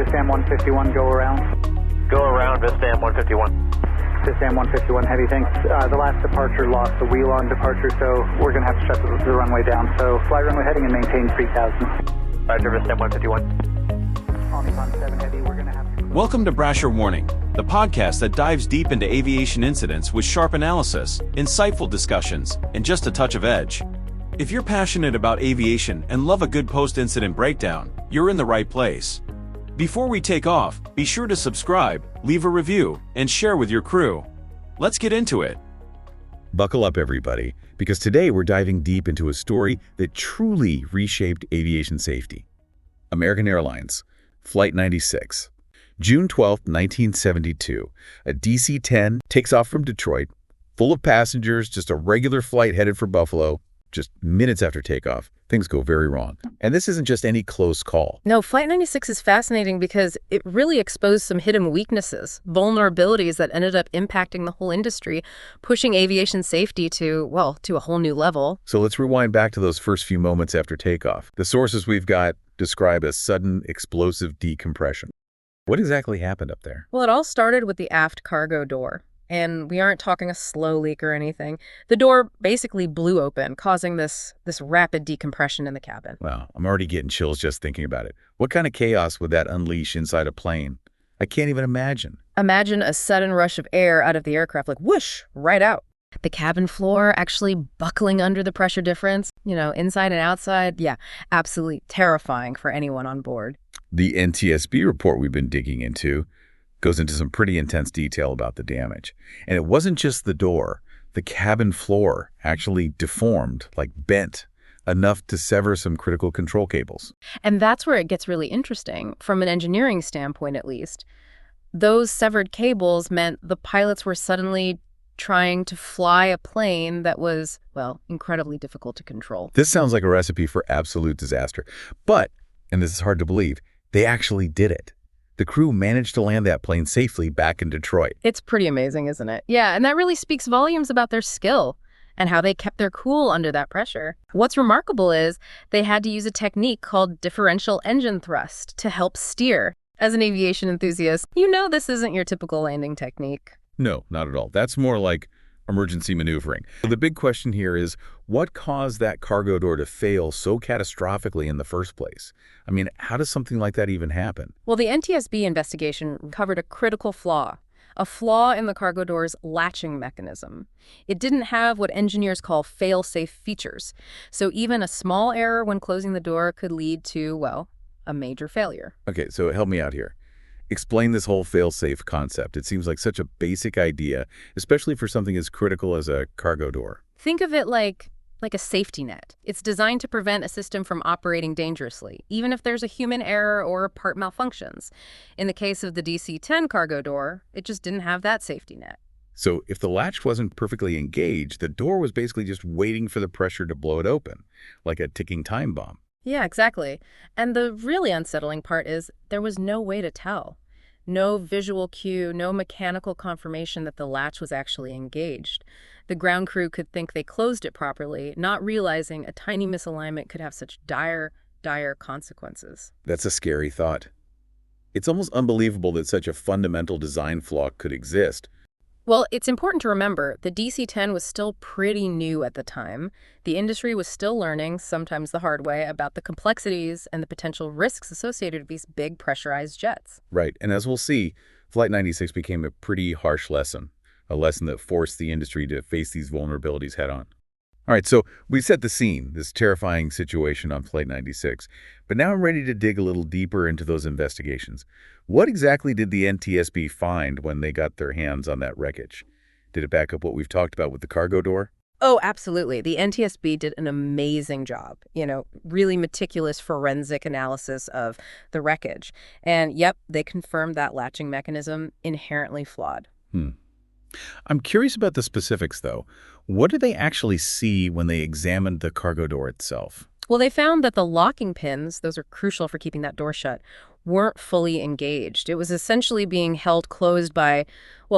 Vistam 151, go around. Go around, Vistam 151. Vistam 151, heavy, thanks. The last departure lost the wheel on departure, so we're going to have to shut the runway down. So fly runway heading and maintain 3000. Roger, Vistam 151. Omicron 7 heavy, we're going to have to... Welcome to Brasher Warning, the podcast that dives deep into aviation incidents with sharp analysis, insightful discussions, and just a touch of edge. If you're passionate about aviation and love a good post-incident breakdown, you're in the right place. Before we take off, be sure to subscribe, leave a review, and share with your crew. Let's get into it. Buckle up, everybody, because today we're diving deep into a story that truly reshaped aviation safety. American Airlines Flight 96. June 12, 1972, a DC-10 takes off from Detroit, full of passengers, just a regular flight headed for Buffalo. Just minutes after takeoff, things go very wrong. And this isn't just any close call. No, Flight 96 is fascinating because it really exposed some hidden weaknesses, vulnerabilities that ended up impacting the whole industry, pushing aviation safety to a whole new level. So let's rewind back to those first few moments after takeoff. The sources we've got describe a sudden explosive decompression. What exactly happened up there? Well, it all started with the aft cargo door. And we aren't talking a slow leak or anything. The door basically blew open, causing this rapid decompression in the cabin. Wow, I'm already getting chills just thinking about it. What kind of chaos would that unleash inside a plane? I can't even imagine. Imagine a sudden rush of air out of the aircraft, like whoosh, right out. The cabin floor actually buckling under the pressure difference, inside and outside. Yeah, absolutely terrifying for anyone on board. The NTSB report we've been digging into goes into some pretty intense detail about the damage. And it wasn't just the door. The cabin floor actually deformed, like bent, enough to sever some critical control cables. And that's where it gets really interesting, from an engineering standpoint at least. Those severed cables meant the pilots were suddenly trying to fly a plane that was, incredibly difficult to control. This sounds like a recipe for absolute disaster. But, and this is hard to believe, they actually did it. The crew managed to land that plane safely back in Detroit. It's pretty amazing, isn't it? Yeah, and that really speaks volumes about their skill and how they kept their cool under that pressure. What's remarkable is they had to use a technique called differential engine thrust to help steer. As an aviation enthusiast, this isn't your typical landing technique. No, not at all. That's more like emergency maneuvering. The big question here is, what caused that cargo door to fail so catastrophically in the first place? I mean, how does something like that even happen? Well, the NTSB investigation covered a critical flaw, a flaw in the cargo door's latching mechanism. It didn't have what engineers call fail-safe features, so even a small error when closing the door could lead to, a major failure. Okay, so help me out here. Explain this whole fail-safe concept. It seems like such a basic idea, especially for something as critical as a cargo door. Think of it like a safety net. It's designed to prevent a system from operating dangerously, even if there's a human error or part malfunctions. In the case of the DC-10 cargo door, it just didn't have that safety net. So if the latch wasn't perfectly engaged, the door was basically just waiting for the pressure to blow it open, like a ticking time bomb. Yeah, exactly. And the really unsettling part is there was no way to tell. No visual cue, no mechanical confirmation that the latch was actually engaged. The ground crew could think they closed it properly, not realizing a tiny misalignment could have such dire consequences. That's a scary thought. It's almost unbelievable that such a fundamental design flaw could exist. Well, it's important to remember the DC-10 was still pretty new at the time. The industry was still learning, sometimes the hard way, about the complexities and the potential risks associated with these big pressurized jets. Right, and as we'll see, Flight 96 became a pretty harsh lesson, a lesson that forced the industry to face these vulnerabilities head on. All right, so we set the scene, this terrifying situation on Flight 96, but now I'm ready to dig a little deeper into those investigations. What exactly did the NTSB find when they got their hands on that wreckage? Did it back up what we've talked about with the cargo door? Oh, absolutely. The NTSB did an amazing job, really meticulous forensic analysis of the wreckage. And yep, they confirmed that latching mechanism inherently flawed. I'm curious about the specifics, though. What did they actually see when they examined the cargo door itself? Well, they found that the locking pins, those are crucial for keeping that door shut, weren't fully engaged. It was essentially being held closed by,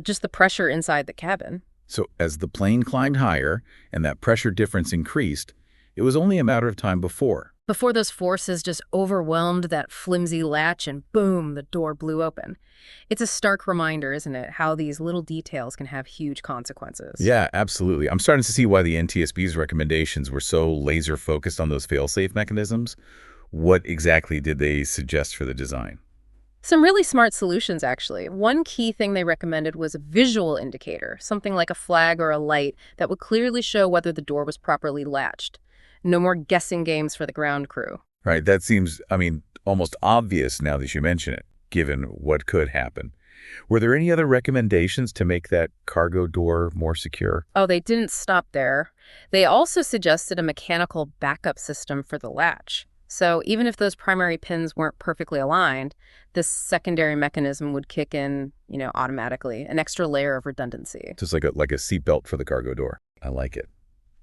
just the pressure inside the cabin. So as the plane climbed higher and that pressure difference increased, it was only a matter of time before before those forces just overwhelmed that flimsy latch and boom, the door blew open. It's a stark reminder, isn't it, how these little details can have huge consequences. Yeah, absolutely. I'm starting to see why the NTSB's recommendations were so laser-focused on those fail-safe mechanisms. What exactly did they suggest for the design? Some really smart solutions, actually. One key thing they recommended was a visual indicator, something like a flag or a light that would clearly show whether the door was properly latched. No more guessing games for the ground crew. Right, that seems, almost obvious now that you mention it, given what could happen. Were there any other recommendations to make that cargo door more secure? Oh, they didn't stop there. They also suggested a mechanical backup system for the latch. So even if those primary pins weren't perfectly aligned, this secondary mechanism would kick in, automatically, an extra layer of redundancy. Just like a seatbelt for the cargo door. I like it.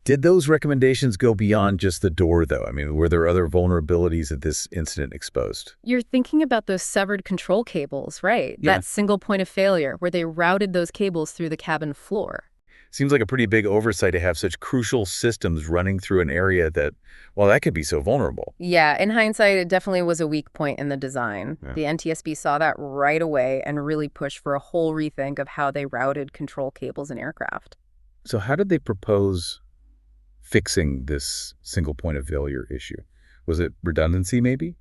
Did those recommendations go beyond just the door, though? Were there other vulnerabilities that this incident exposed? You're thinking about those severed control cables, right? Yeah. That single point of failure where they routed those cables through the cabin floor. Seems like a pretty big oversight to have such crucial systems running through an area that could be so vulnerable. Yeah, in hindsight, it definitely was a weak point in the design. Yeah. The NTSB saw that right away and really pushed for a whole rethink of how they routed control cables in aircraft. So how did they propose fixing this single point of failure issue? Was it redundancy, maybe?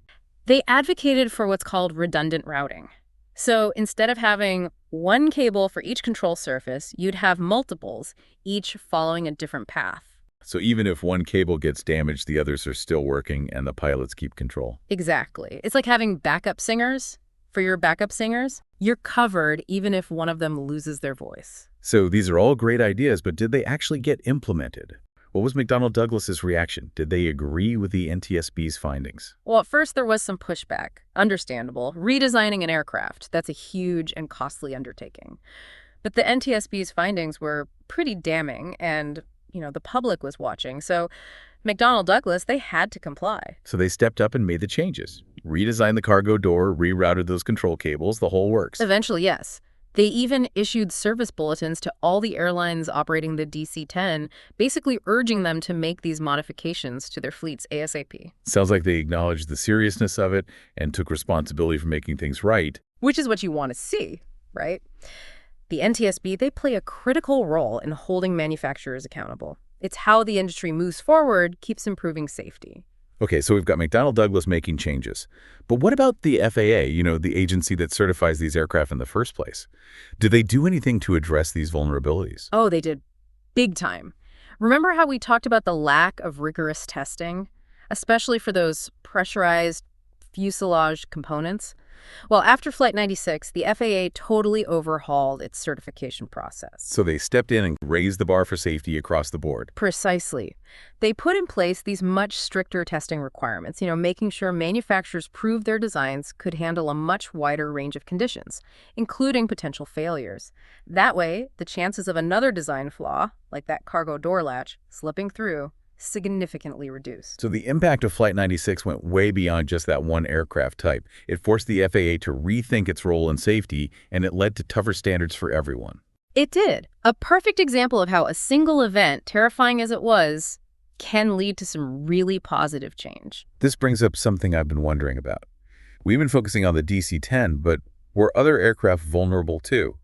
They advocated for what's called redundant routing. So instead of having one cable for each control surface, you'd have multiples, each following a different path. So even if one cable gets damaged, the others are still working and the pilots keep control. Exactly. It's like having backup singers. For your backup singers, you're covered even if one of them loses their voice. So these are all great ideas, but did they actually get implemented? What was McDonnell Douglas's reaction? Did they agree with the NTSB's findings? Well, at first there was some pushback. Understandable. Redesigning an aircraft, that's a huge and costly undertaking. But the NTSB's findings were pretty damning and, the public was watching. So McDonnell Douglas, they had to comply. So they stepped up and made the changes. Redesigned the cargo door, rerouted those control cables, the whole works. Eventually, yes. They even issued service bulletins to all the airlines operating the DC-10, basically urging them to make these modifications to their fleets ASAP. Sounds like they acknowledged the seriousness of it and took responsibility for making things right. Which is what you want to see, right? The NTSB, they play a critical role in holding manufacturers accountable. It's how the industry moves forward, keeps improving safety. Okay, so we've got McDonnell Douglas making changes. But what about the FAA, the agency that certifies these aircraft in the first place? Did they do anything to address these vulnerabilities? Oh, they did. Big time. Remember how we talked about the lack of rigorous testing, especially for those pressurized fuselage components? Well, after Flight 96, the FAA totally overhauled its certification process. So they stepped in and raised the bar for safety across the board. Precisely. They put in place these much stricter testing requirements, making sure manufacturers proved their designs could handle a much wider range of conditions, including potential failures. That way, the chances of another design flaw, like that cargo door latch, slipping through, significantly reduced. So the impact of Flight 96 went way beyond just that one aircraft type. It forced the FAA to rethink its role in safety, and it led to tougher standards for everyone. It did. A perfect example of how a single event, terrifying as it was, can lead to some really positive change. This brings up something I've been wondering about. We've been focusing on the DC-10, but were other aircraft vulnerable too?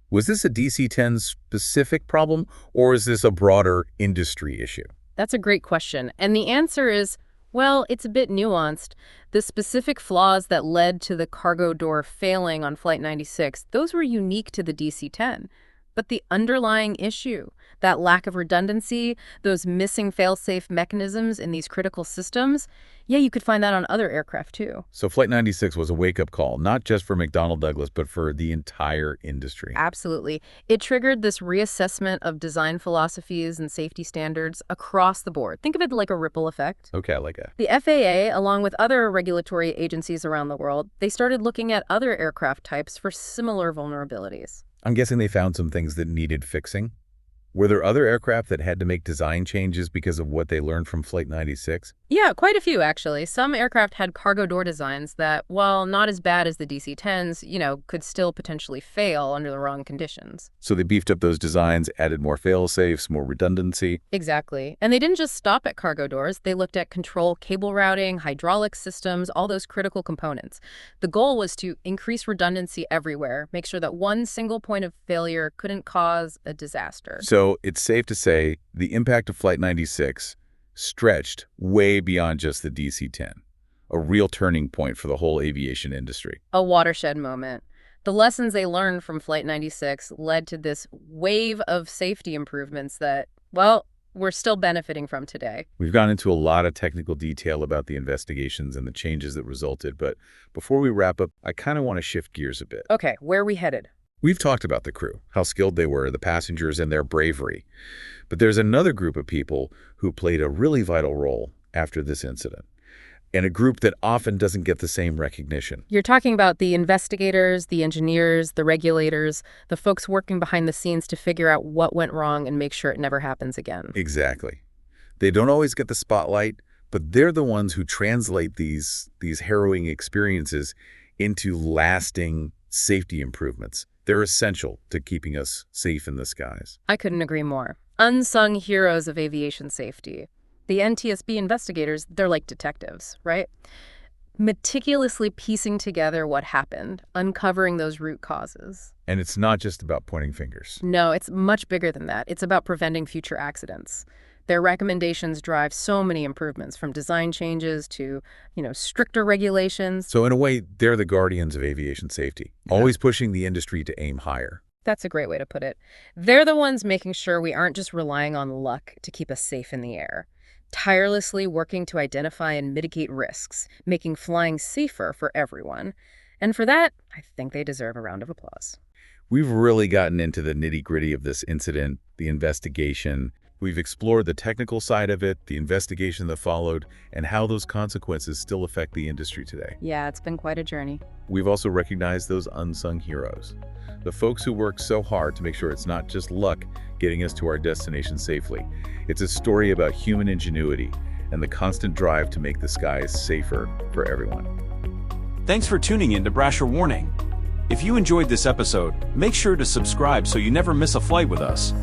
Was this a DC-10 specific problem, or is this a broader industry issue? That's a great question. And the answer is, well, it's a bit nuanced. The specific flaws that led to the cargo door failing on Flight 96, those were unique to the DC-10. But the underlying issue, that lack of redundancy, those missing fail-safe mechanisms in these critical systems, yeah, you could find that on other aircraft too. So Flight 96 was a wake-up call, not just for McDonnell Douglas, but for the entire industry. Absolutely. It triggered this reassessment of design philosophies and safety standards across the board. Think of it like a ripple effect. Okay, I like that. The FAA, along with other regulatory agencies around the world, they started looking at other aircraft types for similar vulnerabilities. I'm guessing they found some things that needed fixing. Were there other aircraft that had to make design changes because of what they learned from Flight 96? Yeah, quite a few, actually. Some aircraft had cargo door designs that, while not as bad as the DC-10s, could still potentially fail under the wrong conditions. So they beefed up those designs, added more fail-safes, more redundancy. Exactly. And they didn't just stop at cargo doors. They looked at control cable routing, hydraulic systems, all those critical components. The goal was to increase redundancy everywhere, make sure that one single point of failure couldn't cause a disaster. So it's safe to say the impact of Flight 96 stretched way beyond just the DC-10, a real turning point for the whole aviation industry. A watershed moment. The lessons they learned from Flight 96 led to this wave of safety improvements that, well, we're still benefiting from today. We've gone into a lot of technical detail about the investigations and the changes that resulted, but before we wrap up, I kind of want to shift gears a bit. Okay, where are we headed? We've talked about the crew, how skilled they were, the passengers, and their bravery. But there's another group of people who played a really vital role after this incident, and a group that often doesn't get the same recognition. You're talking about the investigators, the engineers, the regulators, the folks working behind the scenes to figure out what went wrong and make sure it never happens again. Exactly. They don't always get the spotlight, but they're the ones who translate these harrowing experiences into lasting safety improvements. They're essential to keeping us safe in the skies. I couldn't agree more. Unsung heroes of aviation safety. The NTSB investigators, they're like detectives, right? Meticulously piecing together what happened, uncovering those root causes. And it's not just about pointing fingers. No, it's much bigger than that. It's about preventing future accidents. Their recommendations drive so many improvements, from design changes to, stricter regulations. So in a way, they're the guardians of aviation safety, always pushing the industry to aim higher. That's a great way to put it. They're the ones making sure we aren't just relying on luck to keep us safe in the air. Tirelessly working to identify and mitigate risks, making flying safer for everyone. And for that, I think they deserve a round of applause. We've really gotten into the nitty-gritty of this incident, the investigation. We've explored the technical side of it, the investigation that followed, and how those consequences still affect the industry today. Yeah, it's been quite a journey. We've also recognized those unsung heroes, the folks who work so hard to make sure it's not just luck getting us to our destination safely. It's a story about human ingenuity and the constant drive to make the skies safer for everyone. Thanks for tuning in to Brasher Warning. If you enjoyed this episode, make sure to subscribe so you never miss a flight with us.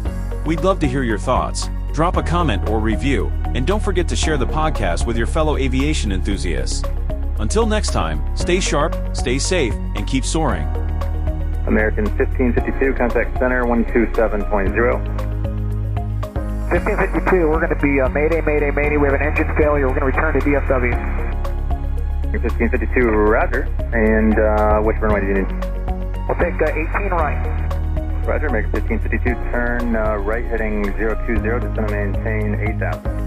We'd love to hear your thoughts. Drop a comment or review, and don't forget to share the podcast with your fellow aviation enthusiasts. Until next time, stay sharp, stay safe, and keep soaring. American 1552, contact center 127.0. 1552, we're going to be Mayday, Mayday, Mayday. We have an engine failure. We're going to return to DFW. 1552, roger. And which runway do you need? We'll take 18 right. Roger, American 1552, turn right heading 020, just going to maintain 8,000.